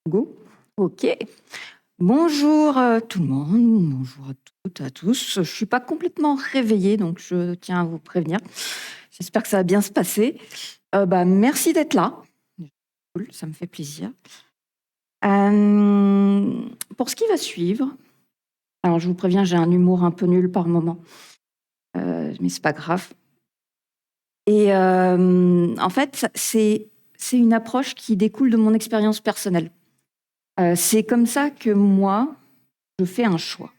Go. Ok. Bonjour tout le monde, bonjour à toutes, à tous. Je ne suis pas complètement réveillée, donc je tiens à vous prévenir. J'espère que ça va bien se passer. Merci d'être là. Cool, ça me fait plaisir. Pour ce qui va suivre, alors je vous préviens, j'ai un humour un peu nul par moment, mais c'est pas grave. Et en fait, c'est une approche qui découle de mon expérience personnelle. C'est comme ça que moi, je fais un choix.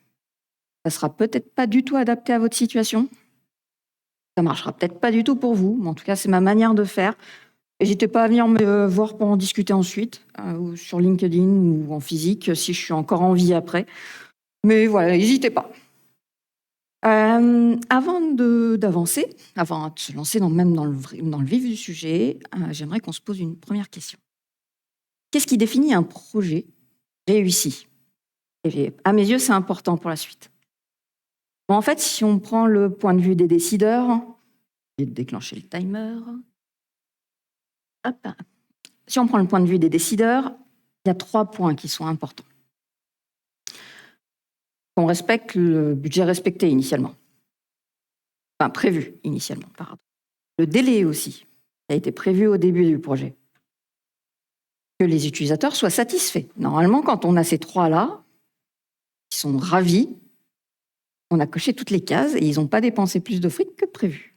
Ça sera peut-être pas du tout adapté à votre situation. Ça marchera peut-être pas du tout pour vous, mais en tout cas, c'est ma manière de faire. N'hésitez pas à venir me voir pour en discuter ensuite, ou sur LinkedIn ou en physique, si je suis encore en vie après. Mais voilà, n'hésitez pas. Avant d'avancer, avant de se lancer même dans le vif du sujet, j'aimerais qu'on se pose une première question. Qu'est-ce qui définit un projet réussi? Et à mes yeux, c'est important pour la suite. Bon, en fait, si on prend le point de vue des décideurs, je vais déclencher le timer. Hop. Si on prend le point de vue des décideurs, il y a 3 points qui sont importants. On respecte le budget respecté initialement. Enfin, prévu initialement, pardon. Le délai aussi, qui a été prévu au début du projet. Que les utilisateurs soient satisfaits. Normalement, quand on a ces 3-là, ils sont ravis, on a coché toutes les cases et ils n'ont pas dépensé plus de fric que prévu.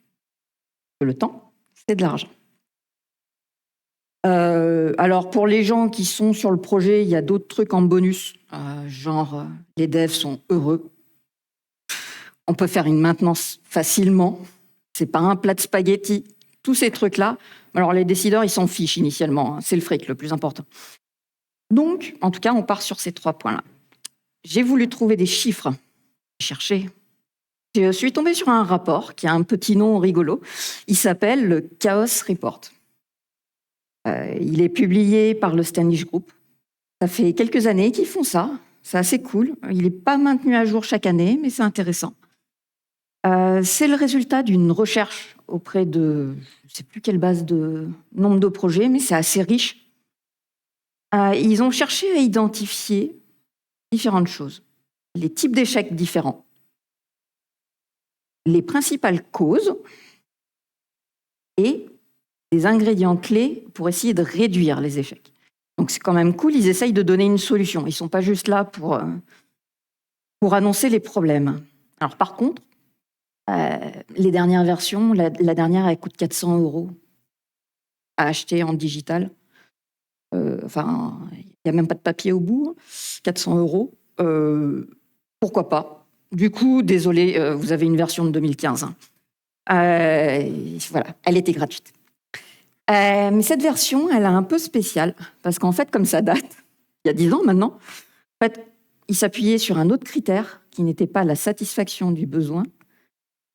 Le temps, c'est de l'argent. Alors, pour les gens qui sont sur le projet, il y a d'autres trucs en bonus, genre les devs sont heureux. On peut faire une maintenance facilement. C'est pas un plat de spaghettis. Tous ces trucs-là. Alors, les décideurs, ils s'en fichent initialement. C'est le fric le plus important. Donc, en tout cas, on part sur ces 3 points-là. J'ai voulu trouver des chiffres. Chercher. Je suis tombée sur un rapport qui a un petit nom rigolo. Il s'appelle le Chaos Report. Il est publié par le Standish Group. Ça fait quelques années qu'ils font ça. C'est assez cool. Il n'est pas maintenu à jour chaque année, mais c'est intéressant. C'est le résultat d'une recherche auprès de, je ne sais plus quelle base de nombre de projets, mais c'est assez riche. Ils ont cherché à identifier différentes choses. Les types d'échecs différents, les principales causes et des ingrédients clés pour essayer de réduire les échecs. Donc c'est quand même cool, ils essayent de donner une solution. Ils ne sont pas juste là pour annoncer les problèmes. Alors par contre, les dernières versions, la dernière, elle coûte 400 € à acheter en digital. Enfin, il n'y a même pas de papier au bout. 400 €. Pourquoi pas? Du coup, désolé, vous avez une version de 2015. Voilà, elle était gratuite. Mais cette version, elle est un peu spéciale, parce qu'en fait, comme ça date, il y a 10 ans maintenant, en fait, il s'appuyait sur un autre critère qui n'était pas la satisfaction du besoin,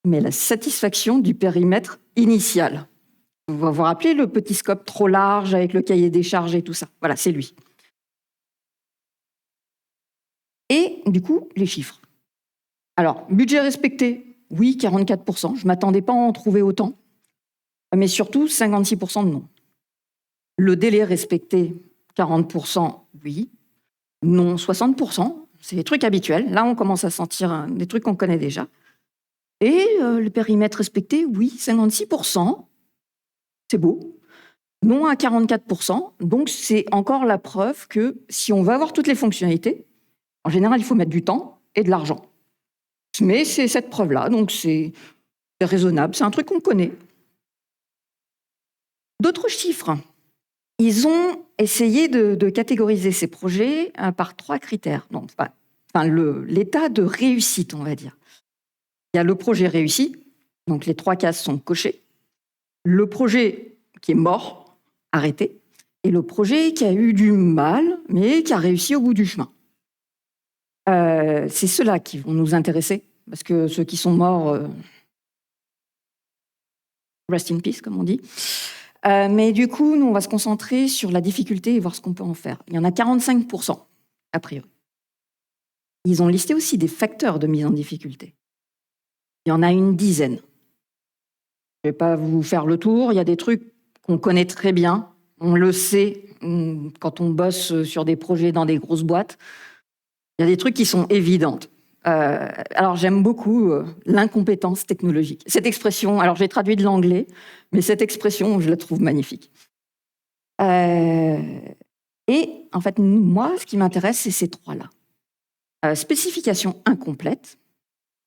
mais la satisfaction du périmètre initial. Vous vous rappelez le petit scope trop large avec le cahier des charges et tout ça? Voilà, c'est lui. Et du coup, les chiffres. Alors, budget respecté, oui, 44%. Je ne m'attendais pas à en trouver autant. Mais surtout, 56% de non. Le délai respecté, 40%, oui. Non, 60%. C'est des trucs habituels. Là, on commence à sentir des trucs qu'on connaît déjà. Et le périmètre respecté, oui, 56%. C'est beau. Non à 44%. Donc, c'est encore la preuve que si on veut avoir toutes les fonctionnalités, en général, il faut mettre du temps et de l'argent. Mais c'est cette preuve-là, donc c'est raisonnable. C'est un truc qu'on connaît. D'autres chiffres. Ils ont essayé de catégoriser ces projets par 3 critères. Donc, l'état de réussite, on va dire. Il y a le projet réussi, donc les 3 cases sont cochées. Le projet qui est mort, arrêté. Et le projet qui a eu du mal, mais qui a réussi au bout du chemin. C'est ceux-là qui vont nous intéresser, parce que ceux qui sont morts, rest in peace, comme on dit. Mais du coup, nous, on va se concentrer sur la difficulté et voir ce qu'on peut en faire. Il y en a 45%, a priori. Ils ont listé aussi des facteurs de mise en difficulté. Il y en a une dizaine. Je ne vais pas vous faire le tour. Il y a des trucs qu'on connaît très bien. On le sait. quand on bosse sur des projets dans des grosses boîtes, il y a des trucs qui sont évidentes. Alors, j'aime beaucoup l'incompétence technologique. Cette expression, alors j'ai traduit de l'anglais, mais cette expression, je la trouve magnifique. Et en fait, moi, ce qui m'intéresse, c'est ces trois-là. Spécification incomplète,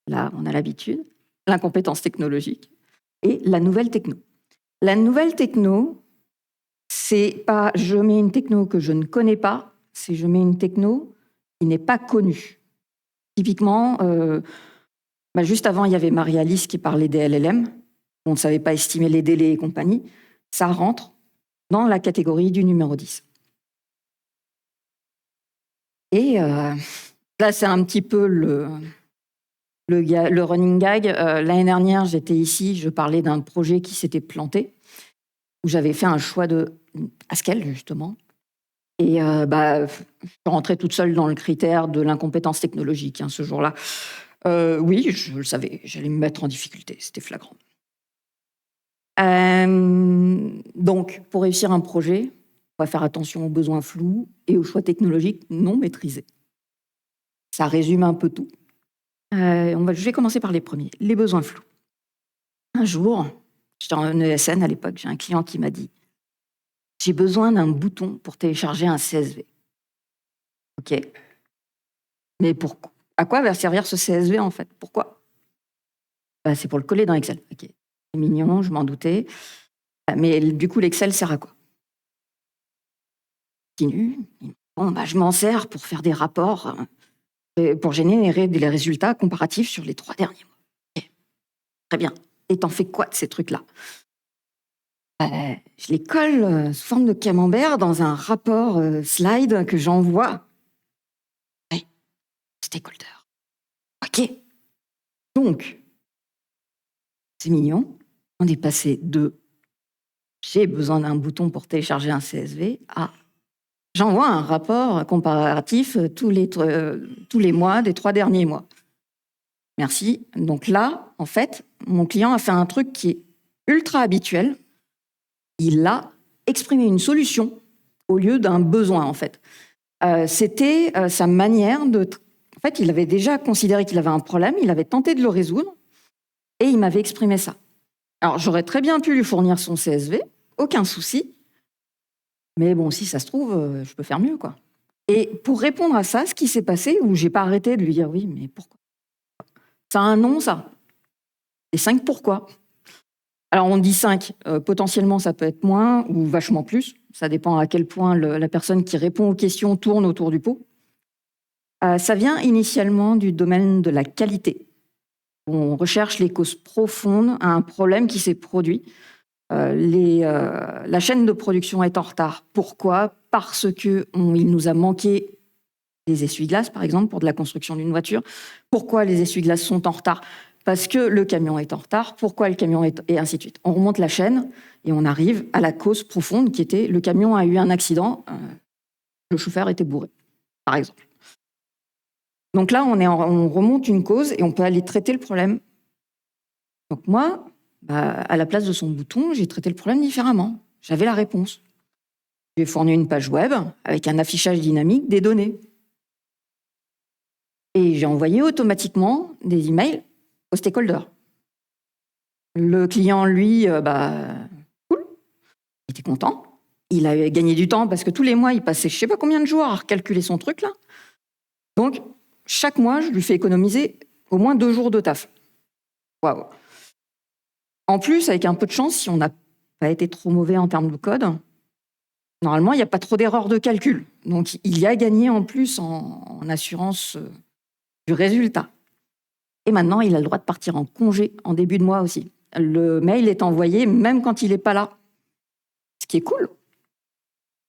là, on a l'habitude, l'incompétence technologique et la nouvelle techno. La nouvelle techno, c'est pas je mets une techno que je ne connais pas, c'est je mets une techno qui n'est pas connue. Typiquement, juste avant, il y avait Marie-Alice qui parlait des LLM. On ne savait pas estimer les délais et compagnie. Ça rentre dans la catégorie du numéro 10. Et là, c'est un petit peu le running gag. L'année dernière, j'étais ici, je parlais d'un projet qui s'était planté, où j'avais fait un choix de Haskell, justement. Et je suis rentrée toute seule dans le critère de l'incompétence technologique ce jour-là. Oui, je le savais, j'allais me mettre en difficulté, c'était flagrant. Donc, pour réussir un projet, on va faire attention aux besoins flous et aux choix technologiques non maîtrisés. Ça résume un peu tout. Je vais commencer par les premiers, les besoins flous. Un jour, j'étais en ESN à l'époque, j'ai un client qui m'a dit « J'ai besoin d'un bouton pour télécharger un CSV. » Ok. Mais pourquoi ? À quoi va servir ce CSV en fait ? Pourquoi ? C'est pour le coller dans Excel. Ok. C'est mignon, je m'en doutais. Mais du coup, l'Excel sert à quoi ? Continue. Bon, je m'en sers pour faire des rapports, pour générer des résultats comparatifs sur les 3 derniers mois. Okay. Très bien. Et t'en fais quoi de ces trucs-là ? Je les colle sous forme de camembert dans un rapport slide que j'envoie. Oui, stakeholder. Ok. Donc, c'est mignon. On est passé de j'ai besoin d'un bouton pour télécharger un CSV à j'envoie un rapport comparatif tous les mois des 3 derniers mois. Merci. Donc là, en fait, mon client a fait un truc qui est ultra habituel. Il a exprimé une solution au lieu d'un besoin, en fait. C'était sa manière de... En fait, il avait déjà considéré qu'il avait un problème, il avait tenté de le résoudre, et il m'avait exprimé ça. Alors, j'aurais très bien pu lui fournir son CSV, aucun souci, mais bon, si ça se trouve, je peux faire mieux, quoi. Et pour répondre à ça, ce qui s'est passé, où j'ai pas arrêté de lui dire oui, mais pourquoi ? Ça a un nom, ça. Et 5 pourquoi ? Alors, on dit 5. Potentiellement, ça peut être moins ou vachement plus. Ça dépend à quel point la personne qui répond aux questions tourne autour du pot. Ça vient initialement du domaine de la qualité. On recherche les causes profondes à un problème qui s'est produit. La chaîne de production est en retard. Pourquoi ? Parce qu'il nous a manqué des essuie-glaces, par exemple, pour de la construction d'une voiture. Pourquoi les essuie-glaces sont en retard ? Parce que le camion est en retard. Pourquoi le camion est... Et ainsi de suite. On remonte la chaîne et on arrive à la cause profonde qui était le camion a eu un accident, le chauffeur était bourré, par exemple. Donc là, on remonte une cause et on peut aller traiter le problème. Donc moi, à la place de son bouton, j'ai traité le problème différemment. J'avais la réponse. Je lui ai fourni une page web avec un affichage dynamique des données. Et j'ai envoyé automatiquement des emails aux stakeholders. Le client, lui, cool, il était content. Il a gagné du temps parce que tous les mois, il passait je ne sais pas combien de jours à recalculer son truc, là. Donc, chaque mois, je lui fais économiser au moins 2 jours de taf. Waouh. En plus, avec un peu de chance, si on n'a pas été trop mauvais en termes de code, normalement, il n'y a pas trop d'erreurs de calcul. Donc, il y a gagné en plus en assurance du résultat. Et maintenant, il a le droit de partir en congé en début de mois aussi. Le mail est envoyé même quand il n'est pas là, ce qui est cool.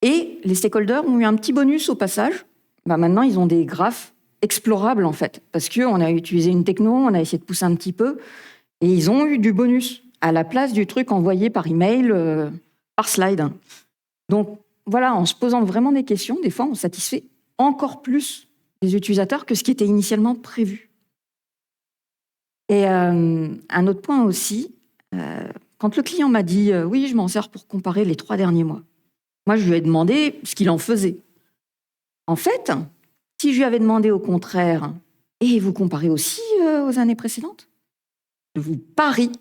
Et les stakeholders ont eu un petit bonus au passage. Maintenant, ils ont des graphes explorables, en fait, parce qu'on a utilisé une techno, on a essayé de pousser un petit peu, et ils ont eu du bonus à la place du truc envoyé par email, par slide. Donc, voilà, en se posant vraiment des questions, des fois, on satisfait encore plus les utilisateurs que ce qui était initialement prévu. Et un autre point aussi, quand le client m'a dit « Oui, je m'en sers pour comparer les 3 derniers mois », Moi, je lui ai demandé ce qu'il en faisait. En fait, si je lui avais demandé au contraire, et vous comparez aussi aux années précédentes, je vous parie,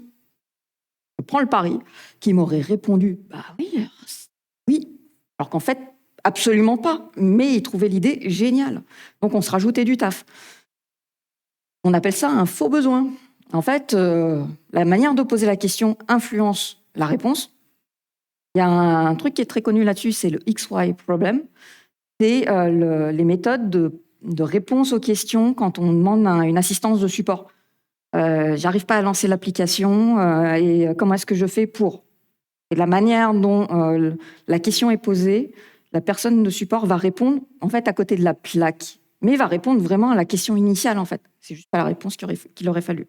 je prends le pari, qu'il m'aurait répondu « Bah oui, oui ». Alors qu'en fait, absolument pas. Mais il trouvait l'idée géniale. Donc, on se rajoutait du taf. On appelle ça un faux besoin. En fait, la manière de poser la question influence la réponse. Il y a un truc qui est très connu là-dessus, c'est le XY problem. C'est les méthodes de réponse aux questions quand on demande une assistance de support. J'arrive pas à lancer l'application et comment est-ce que je fais pour? Et la manière dont la question est posée, la personne de support va répondre en fait à côté de la plaque, mais va répondre vraiment à la question initiale en fait. C'est juste pas la réponse qu'il aurait fallu.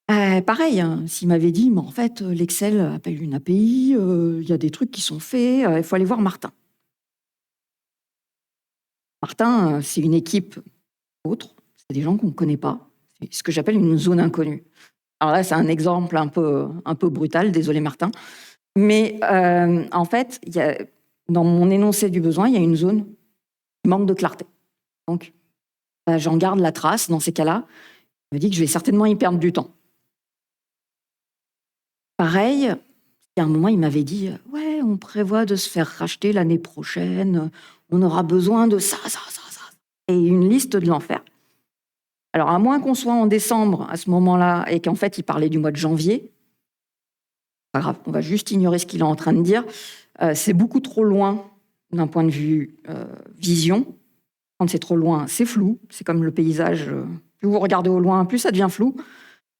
Pareil, hein, s'il m'avait dit, mais en fait, l'Excel appelle une API, il y a des trucs qui sont faits, il faut aller voir Martin. Martin, c'est une équipe autre, c'est des gens qu'on ne connaît pas. C'est ce que j'appelle une zone inconnue. Alors là, c'est un exemple un peu brutal, désolé Martin. Mais en fait, dans mon énoncé du besoin, il y a une zone qui manque de clarté. Donc, j'en garde la trace dans ces cas-là. Je me dis que je vais certainement y perdre du temps. Pareil, il y a un moment, il m'avait dit « Ouais, on prévoit de se faire racheter l'année prochaine, on aura besoin de ça, ça, ça, ça. » Et une liste de l'enfer. Alors, à moins qu'on soit en décembre à ce moment-là et qu'en fait, il parlait du mois de janvier, pas grave, on va juste ignorer ce qu'il est en train de dire. C'est beaucoup trop loin d'un point de vue vision. Quand c'est trop loin, c'est flou. C'est comme le paysage. Plus vous regardez au loin, plus ça devient flou.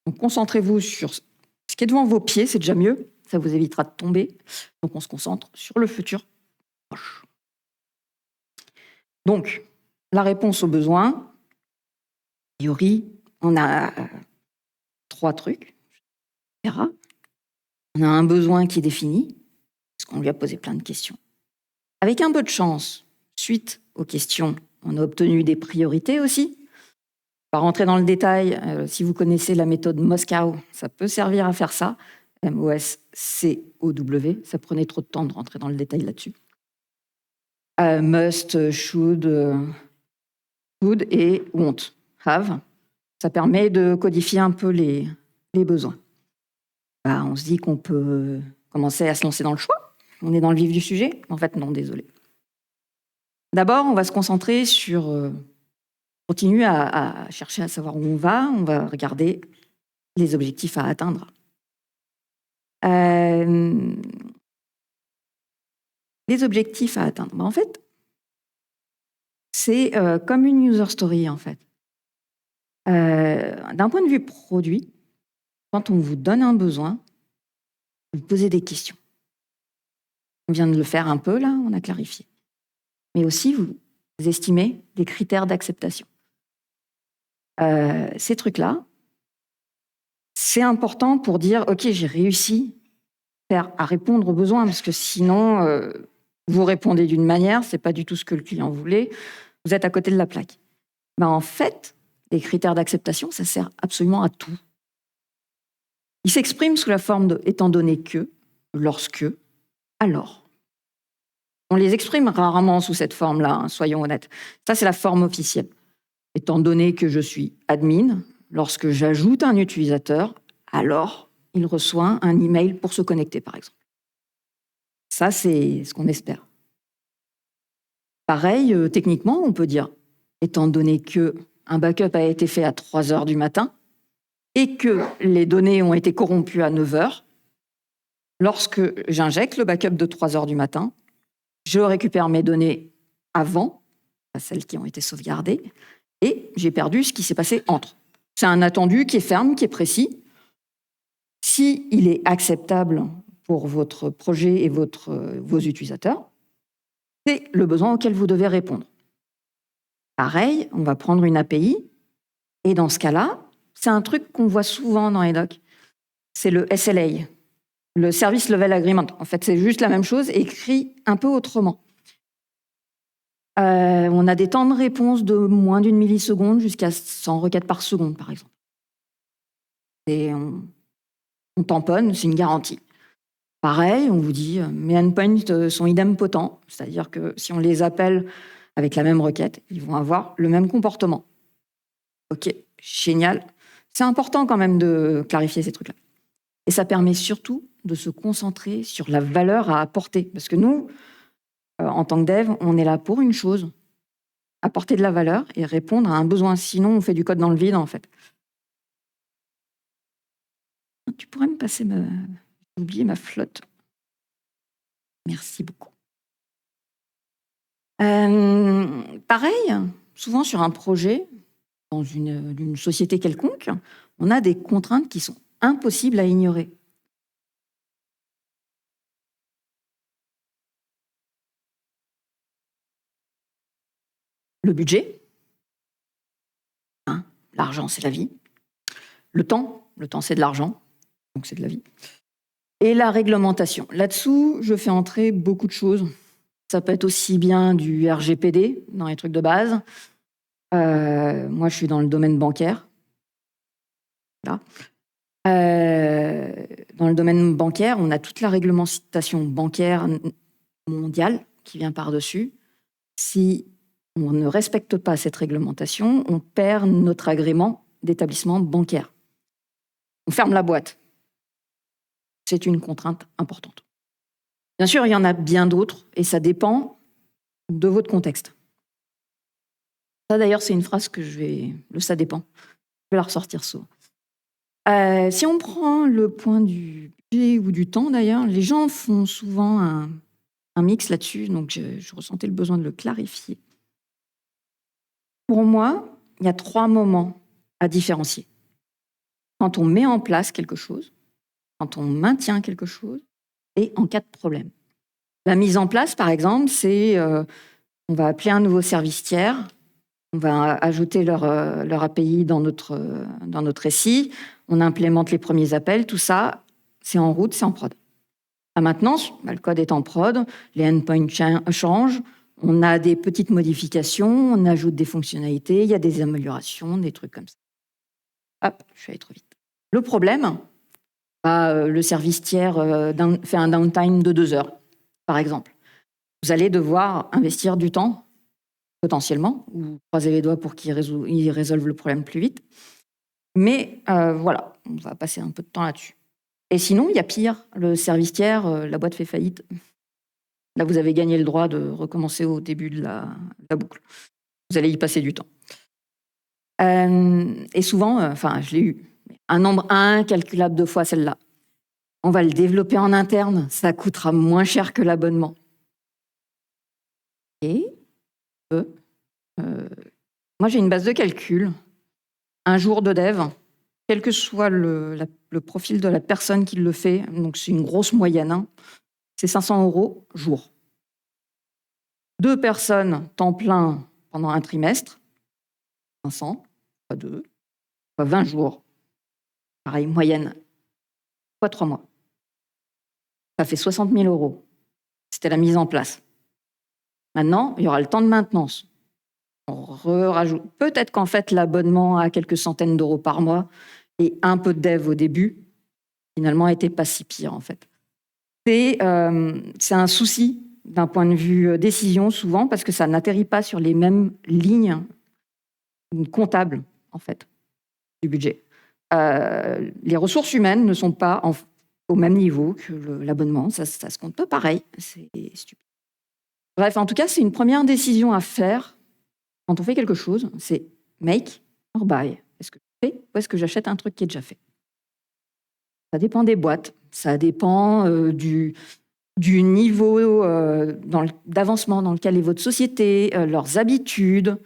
Donc, concentrez-vous sur ce qui est devant vos pieds, c'est déjà mieux. Ça vous évitera de tomber. Donc, on se concentre sur le futur proche. Donc, la réponse aux besoins, a priori, on a 3 trucs. On a un besoin qui est défini, parce qu'on lui a posé plein de questions. Avec un peu de chance, suite aux questions, on a obtenu des priorités aussi. Pas rentrer dans le détail, si vous connaissez la méthode Moscow, ça peut servir à faire ça. MOSCOW, ça prenait trop de temps de rentrer dans le détail là-dessus. Must, should et won't, have. Ça permet de codifier un peu les besoins. On se dit qu'on peut commencer à se lancer dans le choix. On est dans le vif du sujet. En fait, non, désolé. D'abord, on va se concentrer sur... continue à chercher à savoir où on va. On va regarder les objectifs à atteindre. Les objectifs à atteindre. En fait, c'est comme une user story, en fait. D'un point de vue produit, quand on vous donne un besoin, vous posez des questions. On vient de le faire un peu, là, on a clarifié. Mais aussi, vous estimez des critères d'acceptation. Ces trucs-là, c'est important pour dire « Ok, j'ai réussi à répondre aux besoins », parce que sinon, vous répondez d'une manière, ce n'est pas du tout ce que le client voulait, vous êtes à côté de la plaque. En fait, les critères d'acceptation, ça sert absolument à tout. Ils s'expriment sous la forme de « étant donné que »,« lorsque »,« alors ». On les exprime rarement sous cette forme-là, hein, soyons honnêtes. Ça, c'est la forme officielle. Étant donné que je suis admin, lorsque j'ajoute un utilisateur, alors il reçoit un email pour se connecter, par exemple. Ça, c'est ce qu'on espère. Pareil, techniquement, on peut dire, étant donné qu'un backup a été fait à 3 heures du matin et que les données ont été corrompues à 9 heures, lorsque j'injecte le backup de 3 heures du matin, je récupère mes données avant, celles qui ont été sauvegardées, et j'ai perdu ce qui s'est passé entre. C'est un attendu qui est ferme, qui est précis. S'il est acceptable pour votre projet et vos utilisateurs, c'est le besoin auquel vous devez répondre. Pareil, on va prendre une API, et dans ce cas-là, c'est un truc qu'on voit souvent dans les docs. C'est le SLA, le Service Level Agreement. En fait, c'est juste la même chose, écrit un peu autrement. On a des temps de réponse de moins d'1 milliseconde jusqu'à 100 requêtes par seconde, par exemple. Et on tamponne, c'est une garantie. Pareil, on vous dit mes endpoints sont idempotent, c'est-à-dire que si on les appelle avec la même requête, ils vont avoir le même comportement. Ok, génial. C'est important quand même de clarifier ces trucs-là. Et ça permet surtout de se concentrer sur la valeur à apporter. Parce que nous, en tant que dev, on est là pour une chose, apporter de la valeur et répondre à un besoin. Sinon, on fait du code dans le vide, en fait. Tu pourrais me passer J'ai oublié ma flotte. Merci beaucoup. Pareil, souvent sur un projet, dans une société quelconque, on a des contraintes qui sont impossibles à ignorer. Le budget, hein, l'argent c'est la vie. Le temps c'est de l'argent, donc c'est de la vie. Et la réglementation. Là-dessous, je fais entrer beaucoup de choses. Ça peut être aussi bien du RGPD, dans les trucs de base. Moi, je suis dans le domaine bancaire. Là. Dans le domaine bancaire, on a toute la réglementation bancaire mondiale qui vient par-dessus. Si on ne respecte pas cette réglementation, on perd notre agrément d'établissement bancaire. On ferme la boîte. C'est une contrainte importante. Bien sûr, il y en a bien d'autres et ça dépend de votre contexte. Ça, d'ailleurs, c'est une phrase que ça dépend. Je vais la ressortir souvent. Si on prend le point du budget ou du temps, d'ailleurs, les gens font souvent un mix là-dessus, donc je ressentais le besoin de le clarifier. Pour moi, il y a 3 moments à différencier. Quand on met en place quelque chose, quand on maintient quelque chose, et en cas de problème. La mise en place, par exemple, c'est on va appeler un nouveau service tiers, on va ajouter leur API dans notre SI, on implémente les premiers appels, tout ça, c'est en route, c'est en prod. La maintenance, le code est en prod, les endpoints changent, on a des petites modifications, on ajoute des fonctionnalités, il y a des améliorations, des trucs comme ça. Hop, je suis allée trop vite. Le problème, le service tiers fait un downtime de 2 heures, par exemple. Vous allez devoir investir du temps, potentiellement, ou croiser les doigts pour qu'ils résolvent le problème plus vite. Mais voilà, on va passer un peu de temps là-dessus. Et sinon, il y a pire, le service tiers, la boîte fait faillite. Là, vous avez gagné le droit de recommencer au début de la boucle. Vous allez y passer du temps. Et souvent, je l'ai eu, un nombre incalculable de fois celle-là. On va le développer en interne, ça coûtera moins cher que l'abonnement. Et moi, j'ai une base de calcul. Un jour de dev, quel que soit le profil de la personne qui le fait, donc c'est une grosse moyenne, hein, c'est 500 € jour. 2 personnes, temps plein, pendant un trimestre, 500, fois 2, fois 20 jours. Pareil, moyenne, fois 3 mois. Ça fait 60 000 €. C'était la mise en place. Maintenant, il y aura le temps de maintenance. On rajoute. Peut-être qu'en fait, l'abonnement à quelques centaines d'euros par mois et un peu de dev au début, finalement, n'était pas si pire, en fait. C'est un souci d'un point de vue décision, souvent, parce que ça n'atterrit pas sur les mêmes lignes comptables, en fait, du budget. Les ressources humaines ne sont pas au même niveau que l'abonnement. Ça se compte pas pareil. C'est stupide. Bref, en tout cas, c'est une première décision à faire quand on fait quelque chose. C'est make or buy. Est-ce que je fais ou est-ce que j'achète un truc qui est déjà fait? Ça dépend des boîtes. Ça dépend du niveau d'avancement dans lequel est votre société, leurs habitudes,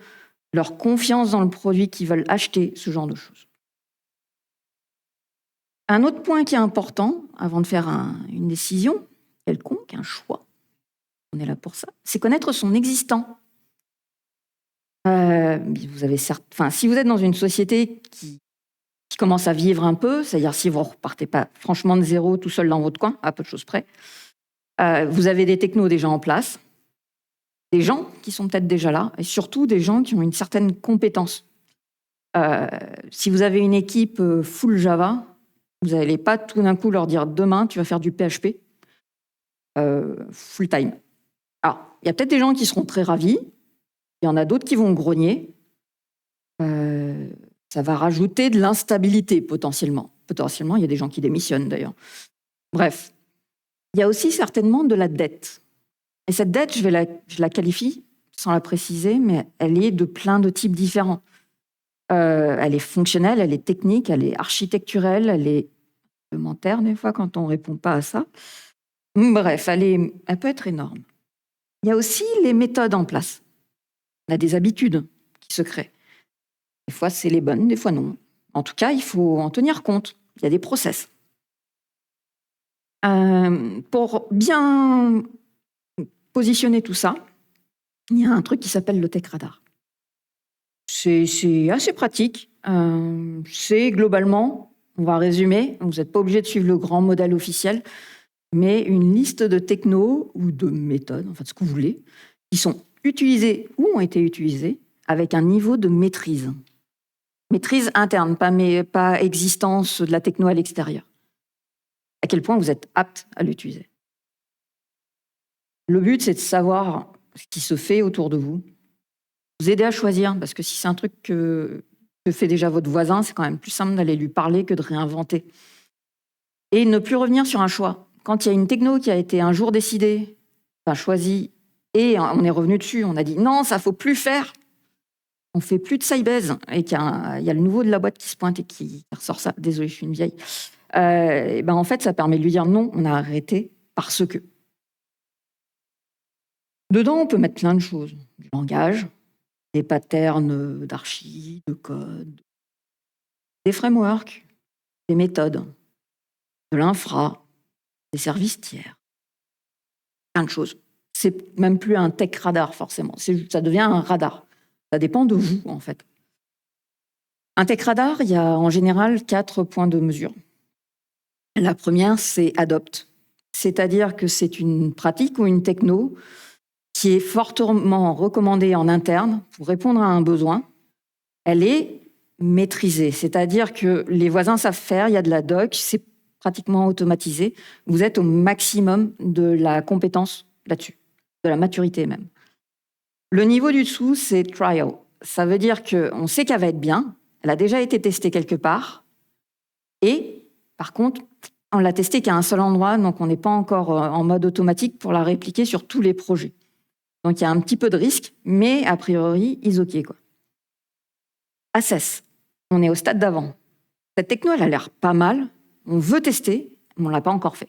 leur confiance dans le produit qu'ils veulent acheter, ce genre de choses. Un autre point qui est important, avant de faire une décision quelconque, un choix, on est là pour ça, c'est connaître son existant. Si vous êtes dans une société qui commence à vivre un peu, c'est-à-dire si vous ne repartez pas franchement de zéro tout seul dans votre coin, à peu de choses près, vous avez des technos déjà en place, des gens qui sont peut-être déjà là, et surtout des gens qui ont une certaine compétence. Si vous avez une équipe full Java, vous n'allez pas tout d'un coup leur dire « demain, tu vas faire du PHP ». full-time. Alors, il y a peut-être des gens qui seront très ravis, il y en a d'autres qui vont grogner. Ça va rajouter de l'instabilité potentiellement. Potentiellement, il y a des gens qui démissionnent d'ailleurs. Bref, il y a aussi certainement de la dette. Et cette dette, je la qualifie, sans la préciser, mais elle est de plein de types différents. Elle est fonctionnelle, elle est technique, elle est architecturelle, elle est réglementaire des fois quand on ne répond pas à ça. Bref, elle peut être énorme. Il y a aussi les méthodes en place. On a des habitudes qui se créent. Des fois, c'est les bonnes, des fois non. En tout cas, il faut en tenir compte. Il y a des process. Pour bien positionner tout ça, il y a un truc qui s'appelle le Tech Radar. C'est assez pratique. C'est globalement, on va résumer, vous n'êtes pas obligé de suivre le grand modèle officiel, mais une liste de technos ou de méthodes, enfin ce que vous voulez, qui sont utilisées ou ont été utilisées avec un niveau de maîtrise. Maîtrise interne, pas existence de la techno à l'extérieur. À quel point vous êtes apte à l'utiliser. Le but, c'est de savoir ce qui se fait autour de vous, vous aider à choisir, parce que si c'est un truc que fait déjà votre voisin, c'est quand même plus simple d'aller lui parler que de réinventer. Et ne plus revenir sur un choix. Quand il y a une techno qui a été un jour décidée, choisie, et on est revenu dessus, on a dit non, ça ne faut plus faire. On ne fait plus de Sybase, et qu'il y a le nouveau de la boîte qui se pointe et qui ressort ça. Désolée, je suis une vieille. En fait, ça permet de lui dire non, on a arrêté parce que. Dedans, on peut mettre plein de choses. Du langage, des patterns d'archi, de code, des frameworks, des méthodes, de l'infra, des services tiers. Plein de choses. C'est même plus un tech radar, forcément. Ça devient un radar. Ça dépend de vous, en fait. Un tech radar, il y a en général 4 points de mesure. La première, c'est adopt. C'est-à-dire que c'est une pratique ou une techno qui est fortement recommandée en interne pour répondre à un besoin. Elle est maîtrisée, c'est-à-dire que les voisins savent faire, il y a de la doc, c'est pratiquement automatisé. Vous êtes au maximum de la compétence là-dessus, de la maturité même. Le niveau du dessous, c'est trial. Ça veut dire qu'on sait qu'elle va être bien, elle a déjà été testée quelque part, et par contre, on l'a testée qu'à un seul endroit, donc on n'est pas encore en mode automatique pour la répliquer sur tous les projets. Donc il y a un petit peu de risque, mais a priori, is OK, quoi. Assess, on est au stade d'avant. Cette techno, elle a l'air pas mal, on veut tester, mais on ne l'a pas encore fait.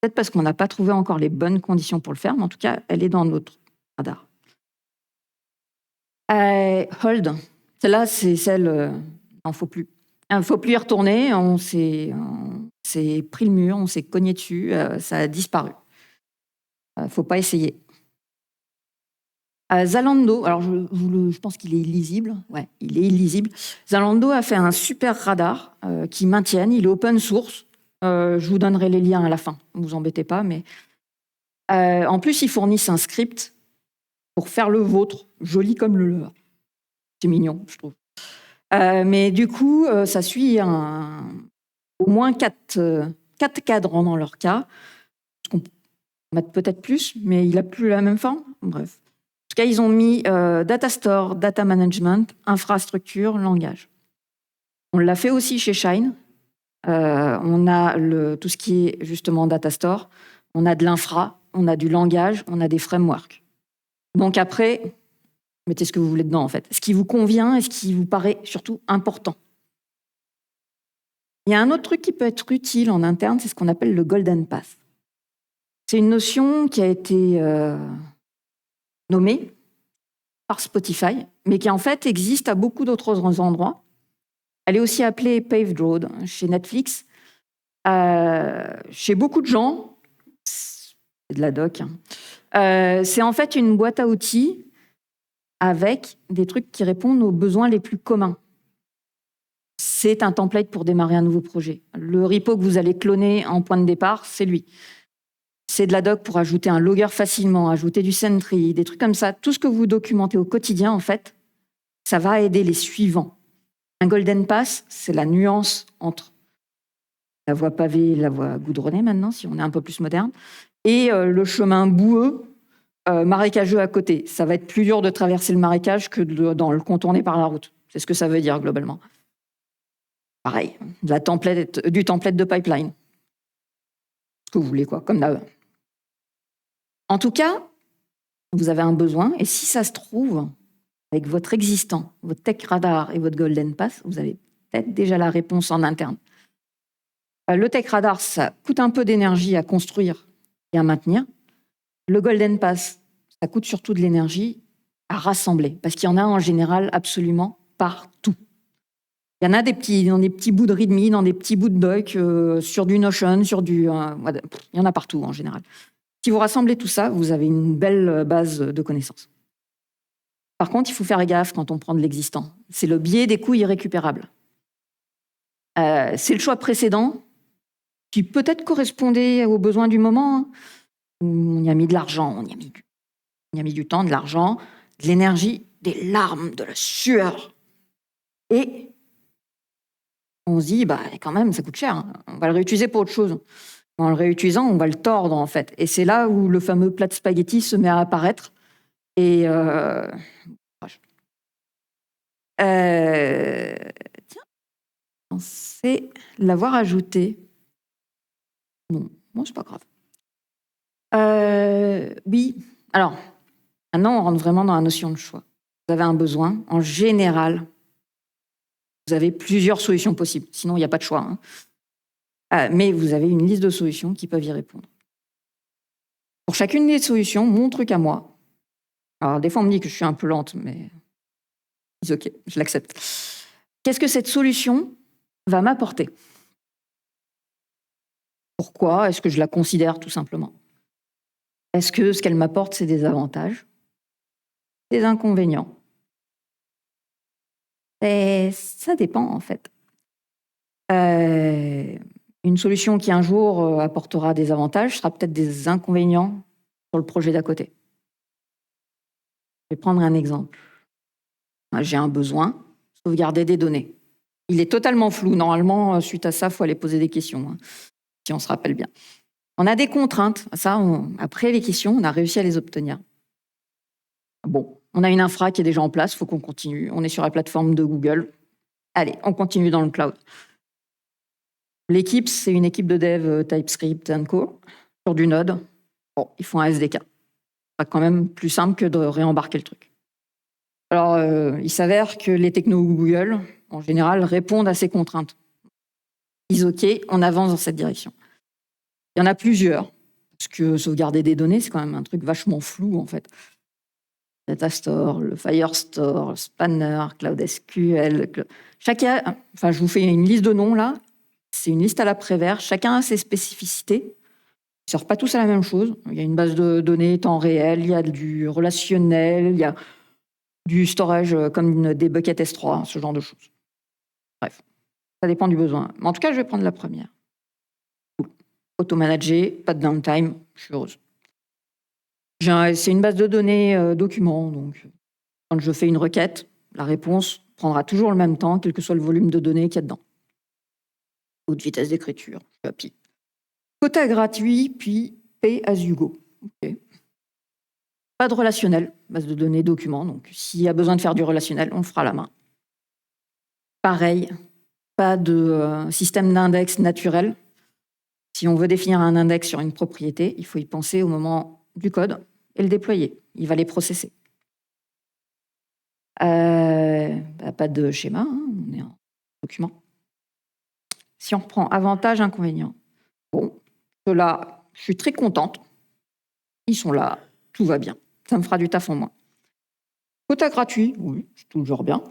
Peut-être parce qu'on n'a pas trouvé encore les bonnes conditions pour le faire, mais en tout cas, elle est dans notre radar. Hold, celle-là, c'est celle, il ne faut plus. Il ne faut plus y retourner, on s'est pris le mur, on s'est cogné dessus, ça a disparu. Il ne faut pas essayer. Zalando, alors je pense qu'il est illisible. Ouais, il est illisible. Zalando a fait un super radar qui maintiennent. Il est open source. Je vous donnerai les liens à la fin. Ne vous embêtez pas, mais en plus ils fournissent un script pour faire le vôtre, joli comme le leur. C'est mignon, je trouve. Mais du coup, ça suit au moins 4 cadrans dans leur cas. On peut mettre peut-être plus, mais il n'a plus la même forme. Bref. En tout cas, ils ont mis data store, data management, infrastructure, langage. On l'a fait aussi chez Shine. On a tout ce qui est justement data store, on a de l'infra, on a du langage, on a des frameworks. Donc après, mettez ce que vous voulez dedans en fait. Ce qui vous convient et ce qui vous paraît surtout important. Il y a un autre truc qui peut être utile en interne, c'est ce qu'on appelle le Golden Path. C'est une notion qui a été nommée par Spotify, mais qui en fait existe à beaucoup d'autres endroits. Elle est aussi appelée Paved Road chez Netflix. Chez beaucoup de gens, c'est de la doc, c'est en fait une boîte à outils avec des trucs qui répondent aux besoins les plus communs. C'est un template pour démarrer un nouveau projet. Le repo que vous allez cloner en point de départ, c'est lui. C'est de la doc pour ajouter un logger facilement, ajouter du Sentry, des trucs comme ça. Tout ce que vous documentez au quotidien, en fait, ça va aider les suivants. Un Golden Pass, c'est la nuance entre la voie pavée et la voie goudronnée maintenant, si on est un peu plus moderne. et le chemin boueux, marécageux à côté. Ça va être plus dur de traverser le marécage que dans le contourner par la route. C'est ce que ça veut dire globalement. Pareil, du template de pipeline. Ce que vous voulez, quoi, comme d'hab. En tout cas, vous avez un besoin, et si ça se trouve, avec votre existant, votre Tech Radar et votre Golden Pass, vous avez peut-être déjà la réponse en interne. Le Tech Radar, ça coûte un peu d'énergie à construire et à maintenir. Le Golden Pass, ça coûte surtout de l'énergie à rassembler, parce qu'il y en a en général absolument partout. Il y en a dans des petits bouts de README, dans des petits bouts de doc, sur du Notion, sur du... il y en a partout en général. Si vous rassemblez tout ça, vous avez une belle base de connaissances. Par contre, il faut faire gaffe quand on prend de l'existant. C'est le biais des coûts irrécupérables. C'est le choix précédent qui peut-être correspondait aux besoins du moment. Hein. On y a mis de l'argent, on y a mis du temps, de l'argent, de l'énergie, des larmes, de la sueur. Et on se dit, quand même, ça coûte cher. Hein. On va le réutiliser pour autre chose. En le réutilisant, on va le tordre, en fait. Et c'est là où le fameux plat de spaghettis se met à apparaître. Et tiens, je pensais l'avoir ajouté. Non, c'est pas grave. Oui, alors, maintenant, on rentre vraiment dans la notion de choix. Vous avez un besoin, en général, vous avez plusieurs solutions possibles. Sinon, il n'y a pas de choix. Hein. Mais vous avez une liste de solutions qui peuvent y répondre. Pour chacune des solutions, mon truc à moi, alors des fois on me dit que je suis un peu lente, mais c'est ok, je l'accepte. Qu'est-ce que cette solution va m'apporter? Pourquoi est-ce que je la considère tout simplement? Est-ce que ce qu'elle m'apporte, c'est des avantages, des inconvénients? Et ça dépend en fait. Une solution qui un jour apportera des avantages sera peut-être des inconvénients sur le projet d'à côté. Je vais prendre un exemple. J'ai un besoin, sauvegarder des données. Il est totalement flou. Normalement, suite à ça, il faut aller poser des questions, hein, si on se rappelle bien. On a des contraintes. Ça, après les questions, on a réussi à les obtenir. Bon, on a une infra qui est déjà en place, il faut qu'on continue. On est sur la plateforme de Google. Allez, on continue dans le cloud. L'équipe, c'est une équipe de dev TypeScript & Co. sur du Node. Bon, ils font un SDK. C'est quand même plus simple que de réembarquer le truc. Alors, il s'avère que les technos Google, en général, répondent à ces contraintes. Ils disent OK, on avance dans cette direction. Il y en a plusieurs, parce que sauvegarder des données, c'est quand même un truc vachement flou, en fait. Datastore, le Firestore, le Spanner, Cloud SQL. Chacun, enfin, je vous fais une liste de noms, là. C'est une liste à la Prévert. Chacun a ses spécificités. Ils ne servent pas tous à la même chose. Il y a une base de données temps réel, il y a du relationnel, il y a du storage comme des buckets S3, ce genre de choses. Bref, ça dépend du besoin. Mais en tout cas, je vais prendre la première. Cool. Auto-manager, pas de downtime, je suis heureuse. C'est une base de données documents, donc quand je fais une requête, la réponse prendra toujours le même temps, quel que soit le volume de données qu'il y a dedans. Ou de vitesse d'écriture, je suis happy. Quota gratuit, puis pay as you go. Okay. Pas de relationnel, base de données documents, donc s'il y a besoin de faire du relationnel, on le fera à la main. Pareil, pas de système d'index naturel. Si on veut définir un index sur une propriété, il faut y penser au moment du code et le déployer. Il va les processer. Pas de schéma, hein, on est en document. Si on reprend avantages, inconvénients. Bon, ceux-là, je suis très contente. Ils sont là, tout va bien. Ça me fera du taf en moins. Quota gratuit, oui, c'est toujours bien.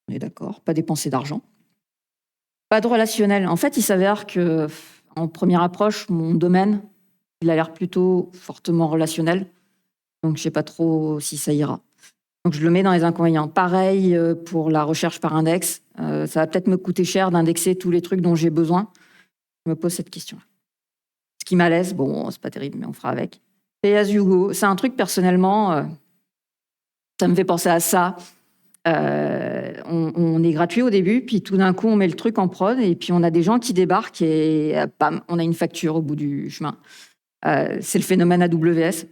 On est d'accord, pas dépenser d'argent. Pas de relationnel. En fait, il s'avère que, en première approche, mon domaine, il a l'air plutôt fortement relationnel. Donc, je ne sais pas trop si ça ira. Donc, je le mets dans les inconvénients. Pareil pour la recherche par index. Ça va peut-être me coûter cher d'indexer tous les trucs dont j'ai besoin. Je me pose cette question-là. Ce qui m'alaise, bon, c'est pas terrible, mais on fera avec. Pay as you go, c'est un truc personnellement, ça me fait penser à ça. On est gratuit au début, puis tout d'un coup, on met le truc en prod, et puis on a des gens qui débarquent et bam, on a une facture au bout du chemin. C'est le phénomène AWS.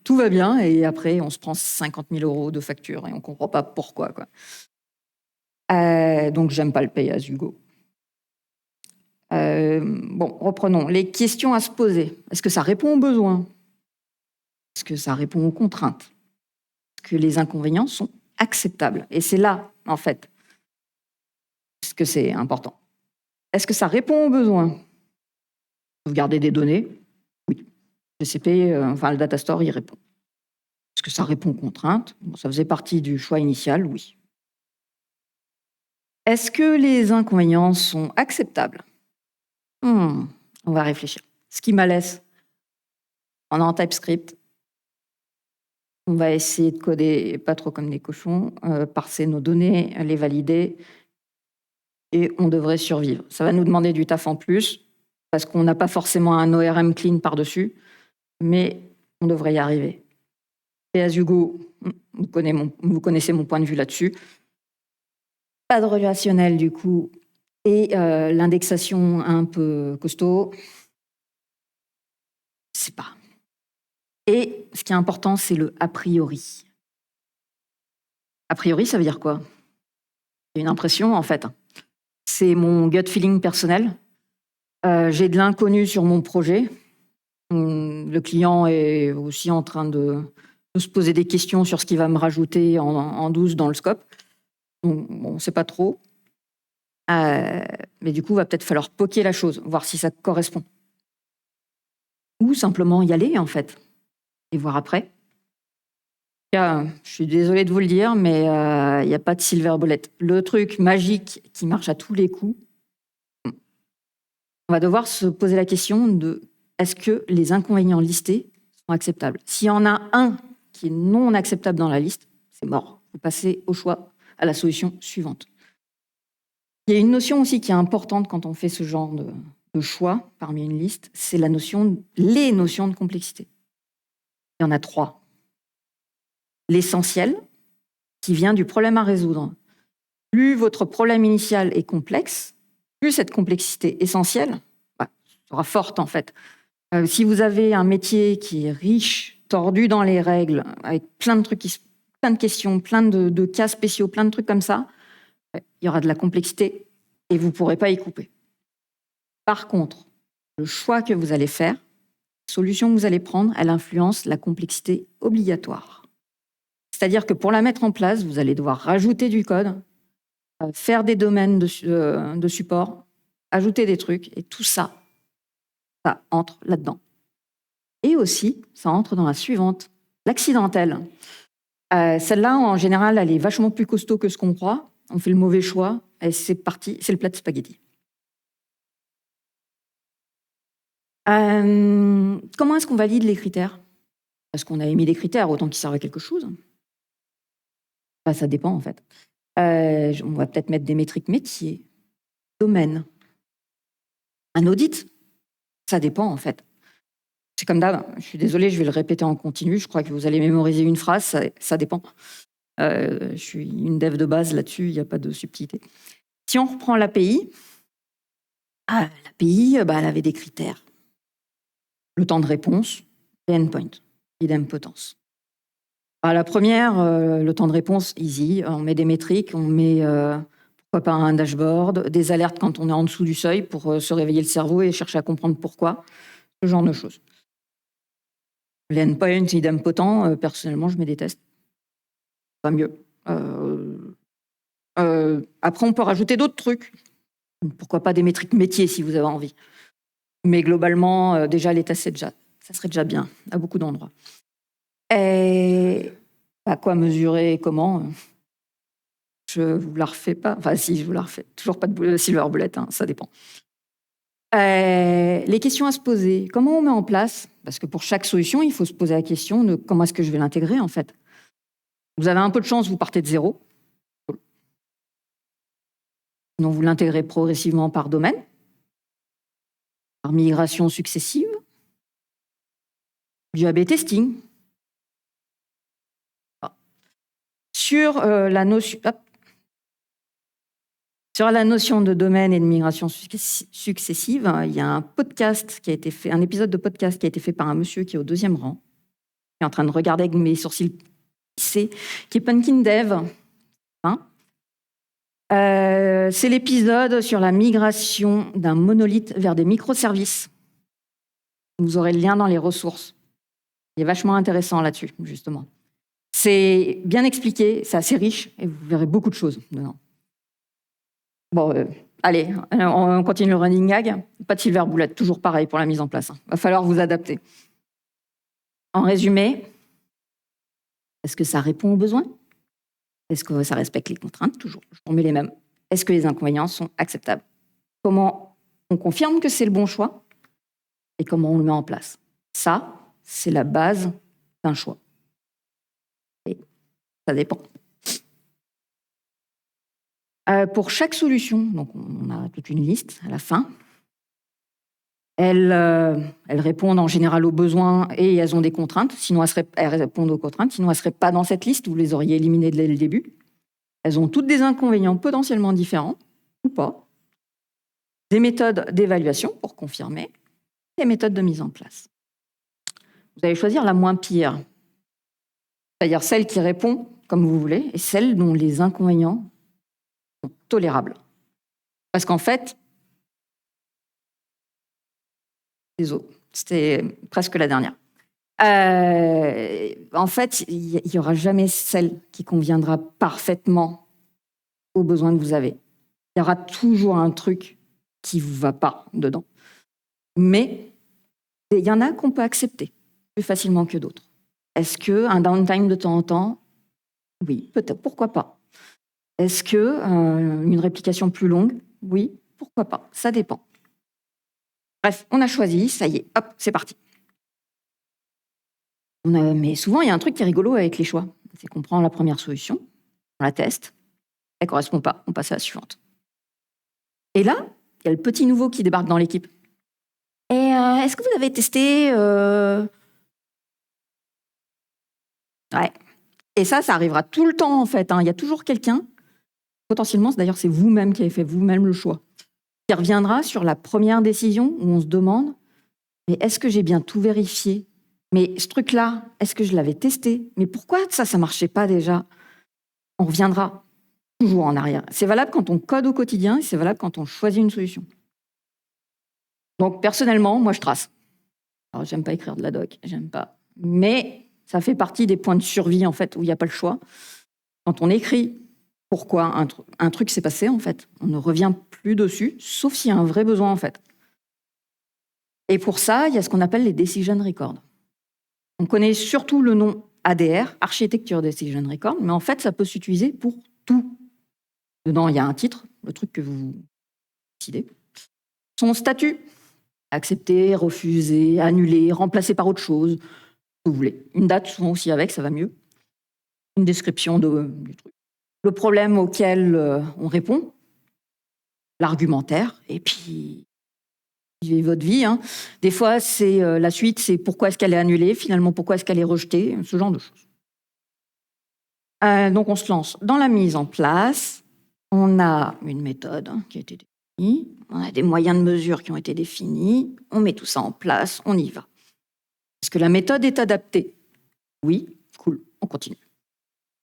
Tout va bien et après, on se prend 50 000 € de facture et on ne comprend pas pourquoi, quoi. Donc, j'aime pas le pay as you go. Bon, reprenons. Les questions à se poser. Est-ce que ça répond aux besoins? Est-ce que ça répond aux contraintes? Est-ce que les inconvénients sont acceptables? Et c'est là, en fait, ce que c'est important. Est-ce que ça répond aux besoins? Sauvegarder des données? Oui. GCP, enfin le data store, y répond. Est-ce que ça répond aux contraintes? Bon, ça faisait partie du choix initial, oui. Est-ce que les inconvénients sont acceptables? On va réfléchir. Schema-less, on est en TypeScript. On va essayer de coder pas trop comme des cochons, parser nos données, les valider, et on devrait survivre. Ça va nous demander du taf en plus, parce qu'on n'a pas forcément un ORM clean par-dessus, mais on devrait y arriver. Et as you go, vous connaissez mon point de vue là-dessus. Pas de relationnel du coup, et l'indexation un peu costaud, c'est pas. Et ce qui est important, c'est le a priori. A priori, ça veut dire quoi? C'est une impression, en fait. C'est mon gut feeling personnel. J'ai de l'inconnu sur mon projet. Le client est aussi en train de se poser des questions sur ce qu'il va me rajouter en 12 dans le scope. Bon, on ne sait pas trop. Mais du coup, il va peut-être falloir poker la chose, voir si ça correspond. Ou simplement y aller, en fait, et voir après. Je suis désolée de vous le dire, mais il n'y a pas de silver bullet. Le truc magique qui marche à tous les coups, on va devoir se poser la question de est-ce que les inconvénients listés sont acceptables? S'il y en a un qui est non acceptable dans la liste, c'est mort. Vous passez au choix, à la solution suivante. Il y a une notion aussi qui est importante quand on fait ce genre de choix parmi une liste, c'est les notions de complexité. Il y en a 3. L'essentiel, qui vient du problème à résoudre. Plus votre problème initial est complexe, plus cette complexité essentielle sera forte en fait. Si vous avez un métier qui est riche, tordu dans les règles, avec plein de trucs, plein de questions, plein de cas spéciaux, plein de trucs comme ça, il y aura de la complexité et vous ne pourrez pas y couper. Par contre, le choix que vous allez faire, la solution que vous allez prendre, elle influence la complexité obligatoire. C'est-à-dire que pour la mettre en place, vous allez devoir rajouter du code, faire des domaines de support, ajouter des trucs, et tout ça, ça entre là-dedans. Et aussi, ça entre dans la suivante, l'accidentelle. Celle-là, en général, elle est vachement plus costaud que ce qu'on croit. On fait le mauvais choix, et c'est parti, c'est le plat de spaghetti. Comment est-ce qu'on valide les critères? Parce qu'on a émis des critères, autant qu'ils servent à quelque chose. Ça dépend, en fait. On va peut-être mettre des métriques métiers, domaine. Un audit, ça dépend, en fait. C'est comme d'hab, je suis désolée, je vais le répéter en continu, je crois que vous allez mémoriser une phrase, ça dépend. Je suis une dev de base là-dessus, il n'y a pas de subtilité. Si on reprend l'API, l'API, elle avait des critères. Le temps de réponse, les endpoints, idempotence. La première, le temps de réponse, easy, on met des métriques, on met pourquoi pas un dashboard, des alertes quand on est en dessous du seuil pour se réveiller le cerveau et chercher à comprendre pourquoi, ce genre de choses. Les endpoints, idempotent, personnellement, je mets des tests. Pas mieux. Après, on peut rajouter d'autres trucs. Pourquoi pas des métriques métiers si vous avez envie. Mais globalement, déjà, les tests, ça serait déjà bien à beaucoup d'endroits. Et à quoi mesurer et comment? Je vous la refais pas. Enfin, si, je vous la refais. Toujours pas de silver bullet, hein, ça dépend. Les questions à se poser. Comment on met en place? Parce que pour chaque solution, il faut se poser la question de comment est-ce que je vais l'intégrer, en fait. Vous avez un peu de chance, vous partez de zéro. Sinon, vous l'intégrez progressivement par domaine, par migration successive, du A/B testing. Sur la notion... Sur la notion de domaine et de migration successive, il y a un podcast qui a été fait, un épisode de podcast qui a été fait par un monsieur qui est au 2e rang, qui est en train de regarder avec mes sourcils plissés, qui est Pumpkin Dev. C'est l'épisode sur la migration d'un monolithe vers des microservices. Vous aurez le lien dans les ressources. Il est vachement intéressant là-dessus, justement. C'est bien expliqué, c'est assez riche, et vous verrez beaucoup de choses dedans. Bon, allez, on continue le running gag. Pas de silver bullet, toujours pareil pour la mise en place. Il va falloir vous adapter. En résumé, est-ce que ça répond aux besoins? Est-ce que ça respecte les contraintes? Toujours, je remets les mêmes. Est-ce que les inconvénients sont acceptables? Comment on confirme que c'est le bon choix? Et comment on le met en place? Ça, c'est la base d'un choix. Et ça dépend. Pour chaque solution, donc on a toute une liste à la fin. Elles répondent en général aux besoins et elles ont des contraintes. Sinon, elles répondent aux contraintes. Sinon, elles ne seraient pas dans cette liste. Vous les auriez éliminées dès le début. Elles ont toutes des inconvénients potentiellement différents ou pas. Des méthodes d'évaluation pour confirmer. Des méthodes de mise en place. Vous allez choisir la moins pire. C'est-à-dire celle qui répond comme vous voulez et celle dont les inconvénients sont tolérables. Parce qu'en fait, désolé, c'était presque la dernière. En fait, il n'y aura jamais celle qui conviendra parfaitement aux besoins que vous avez. Il y aura toujours un truc qui ne vous va pas dedans. Mais il y en a qu'on peut accepter plus facilement que d'autres. Est-ce qu'un downtime de temps en temps? Oui, peut-être, pourquoi pas. Est-ce qu'une réplication plus longue? Oui, pourquoi pas, ça dépend. Bref, on a choisi, ça y est, hop, c'est parti. Mais souvent, il y a un truc qui est rigolo avec les choix. C'est qu'on prend la première solution, on la teste, elle ne correspond pas, on passe à la suivante. Et là, il y a le petit nouveau qui débarque dans l'équipe. Et est-ce que vous avez testé Ouais. Et ça arrivera tout le temps, en fait. Il y a toujours quelqu'un, potentiellement, d'ailleurs, c'est vous-même qui avez fait vous-même le choix, qui reviendra sur la première décision où on se demande « Mais est-ce que j'ai bien tout vérifié ? Mais ce truc-là, est-ce que je l'avais testé ? Mais pourquoi ça ne marchait pas déjà ?» On reviendra toujours en arrière. C'est valable quand on code au quotidien et c'est valable quand on choisit une solution. Donc, personnellement, moi, je trace. Alors, j'aime pas écrire de la doc, j'aime pas. Mais ça fait partie des points de survie, en fait, où il n'y a pas le choix. Quand on écrit pourquoi un truc s'est passé, en fait, on ne revient plus dessus, sauf s'il y a un vrai besoin, en fait. Et pour ça, il y a ce qu'on appelle les Decision Records. On connaît surtout le nom ADR, Architecture Decision Record, mais en fait, ça peut s'utiliser pour tout. Dedans, il y a un titre, le truc que vous décidez. Son statut, accepter, refuser, annuler, remplacer par autre chose, ce que vous voulez. Une date, souvent aussi avec, ça va mieux. Une description du truc. Le problème auquel on répond, l'argumentaire, et puis vivez votre vie. Des fois, c'est la suite, c'est pourquoi est-ce qu'elle est annulée, finalement, pourquoi est-ce qu'elle est rejetée, ce genre de choses. Donc, on se lance dans la mise en place. On a une méthode qui a été définie, on a des moyens de mesure qui ont été définis, on met tout ça en place, on y va. Est-ce que la méthode est adaptée? Oui, cool, on continue.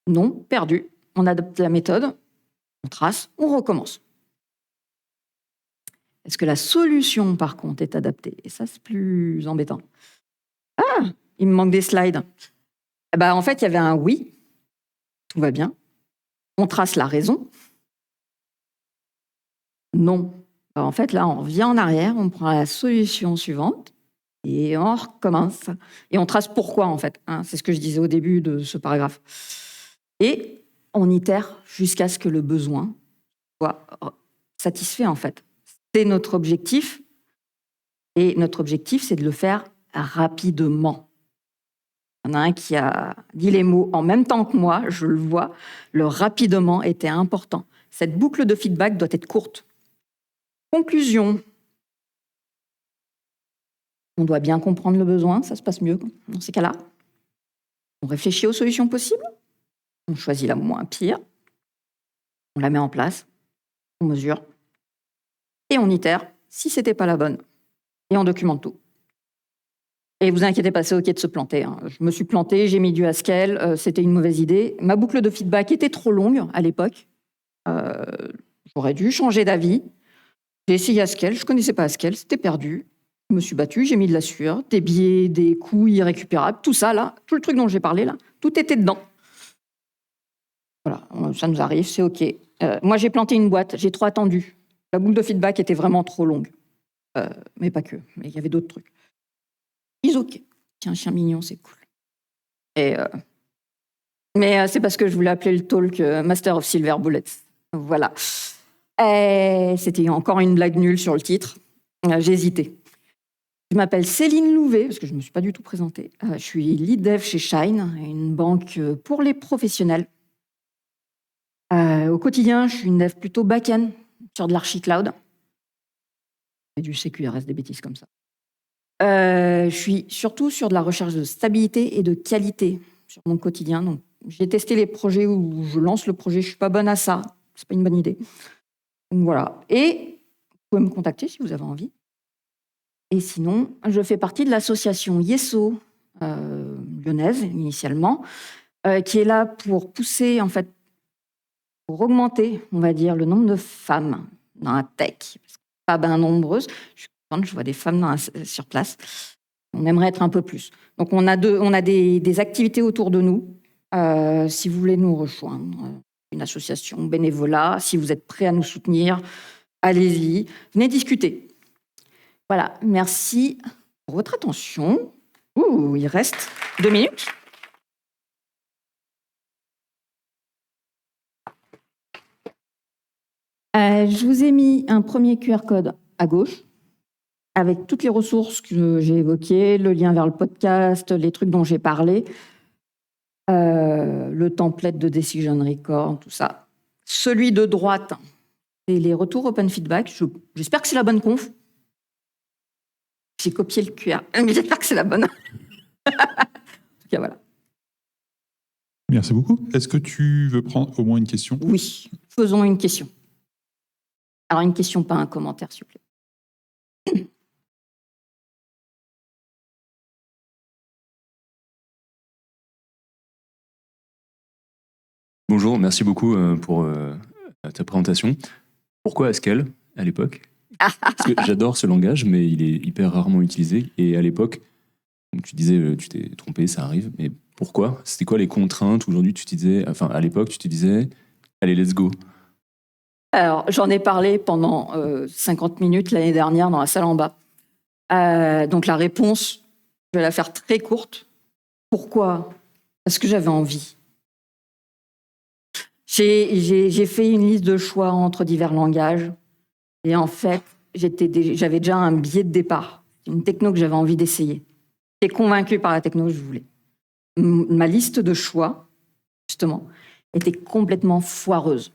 Non, perdu, on adapte la méthode, on trace, on recommence. Est-ce que la solution, par contre, est adaptée? Et ça, c'est plus embêtant. Ah, il me manque des slides. En fait, il y avait un oui, tout va bien. On trace la raison. Non. En fait, là, on revient en arrière, on prend la solution suivante et on recommence. Et on trace pourquoi, en fait. C'est ce que je disais au début de ce paragraphe. Et on itère jusqu'à ce que le besoin soit satisfait, en fait. C'est notre objectif. Et notre objectif, c'est de le faire rapidement. Il y en a un qui a dit les mots en même temps que moi, je le vois. Le rapidement était important. Cette boucle de feedback doit être courte. Conclusion. On doit bien comprendre le besoin, ça se passe mieux dans ces cas-là. On réfléchit aux solutions possibles. On choisit la moins pire. On la met en place. on mesure, et on itère si c'était pas la bonne, et on documente tout. Et vous inquiétez pas, c'est OK de se planter. Hein. Je me suis planté, j'ai mis du Haskell, c'était une mauvaise idée. Ma boucle de feedback était trop longue à l'époque. J'aurais dû changer d'avis. J'ai essayé Haskell, je connaissais pas Haskell, c'était perdu. Je me suis battu, j'ai mis de la sueur, des billets, des coûts irrécupérables, tout ça là, tout le truc dont j'ai parlé là, tout était dedans. Voilà, ça nous arrive, c'est OK. Moi j'ai planté une boîte, j'ai trop attendu. La boucle de feedback était vraiment trop longue. Mais pas que, mais il y avait d'autres trucs. Ils OK. Tiens, un chien mignon, c'est cool. Mais c'est parce que je voulais appeler le talk Master of Silver Bullets. Voilà. C'était encore une blague nulle sur le titre. J'ai hésité. Je m'appelle Céline Louvet, parce que je ne me suis pas du tout présentée. Je suis lead dev chez Shine, une banque pour les professionnels. Au quotidien, je suis une dev plutôt back-end sur de l'archi-cloud. Et du CQRS, des bêtises comme ça. Je suis surtout sur de la recherche de stabilité et de qualité sur mon quotidien. Donc, j'ai testé les projets où je lance le projet, je ne suis pas bonne à ça. C'est pas une bonne idée. Donc, voilà. Et vous pouvez me contacter si vous avez envie. Et sinon, je fais partie de l'association Yeso lyonnaise, initialement, qui est là pour pousser, en fait, pour augmenter, on va dire, le nombre de femmes dans la tech. Parce que pas bien nombreuses. Je suis contente, je vois des femmes sur place. On aimerait être un peu plus. Donc, on a des activités autour de nous. Si vous voulez nous rejoindre, une association bénévolat, si vous êtes prêts à nous soutenir, allez-y, venez discuter. Voilà, merci pour votre attention. Il reste 2 minutes. Je vous ai mis un premier QR code à gauche avec toutes les ressources que j'ai évoquées, le lien vers le podcast, les trucs dont j'ai parlé, le template de Decision Record, tout ça. Celui de droite, c'est les retours open feedback. J'espère que c'est la bonne conf. J'ai copié le QR, mais j'espère que c'est la bonne. En tout cas, voilà. Merci beaucoup. Est-ce que tu veux prendre au moins une question ? Oui, faisons une question. Alors, une question, pas un commentaire, s'il vous plaît. Bonjour, merci beaucoup pour ta présentation. Pourquoi Haskell à l'époque ? Parce que j'adore ce langage, mais il est hyper rarement utilisé. Et à l'époque, tu disais, tu t'es trompé, ça arrive. Mais pourquoi ? C'était quoi les contraintes ? Aujourd'hui, à l'époque, tu te disais, allez, let's go. Alors, j'en ai parlé pendant 50 minutes l'année dernière dans la salle en bas. Donc, la réponse, je vais la faire très courte. Pourquoi ? Parce que j'avais envie. J'ai fait une liste de choix entre divers langages. Et en fait, j'avais déjà un billet de départ. Une techno que j'avais envie d'essayer. J'étais convaincue par la techno que je voulais. Ma liste de choix, justement, était complètement foireuse.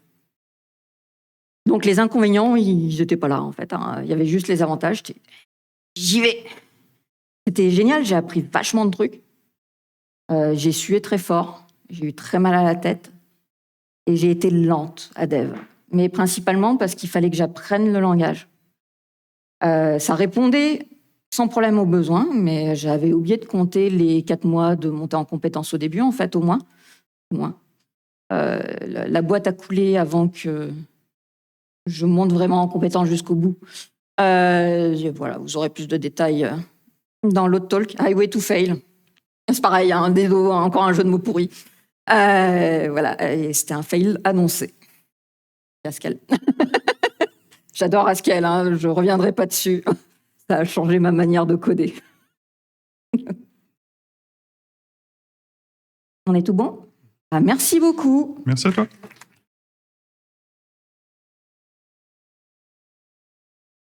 Donc les inconvénients, ils n'étaient pas là, en fait. Hein. Il y avait juste les avantages. J'y vais. C'était génial, j'ai appris vachement de trucs. J'ai sué très fort, j'ai eu très mal à la tête. Et j'ai été lente à dev. Mais principalement parce qu'il fallait que j'apprenne le langage. Ça répondait sans problème aux besoins, mais j'avais oublié de compter les 4 mois de montée en compétences au début, en fait, au moins. La boîte a coulé avant que je monte vraiment en compétences jusqu'au bout. Voilà, vous aurez plus de détails dans l'autre talk. Highway to Fail. C'est pareil, hein, désolé, encore un jeu de mots pourri. Voilà, et c'était un fail annoncé. Haskell. J'adore Haskell, hein, je ne reviendrai pas dessus. Ça a changé ma manière de coder. On est tout bon ? Merci beaucoup. Merci à toi.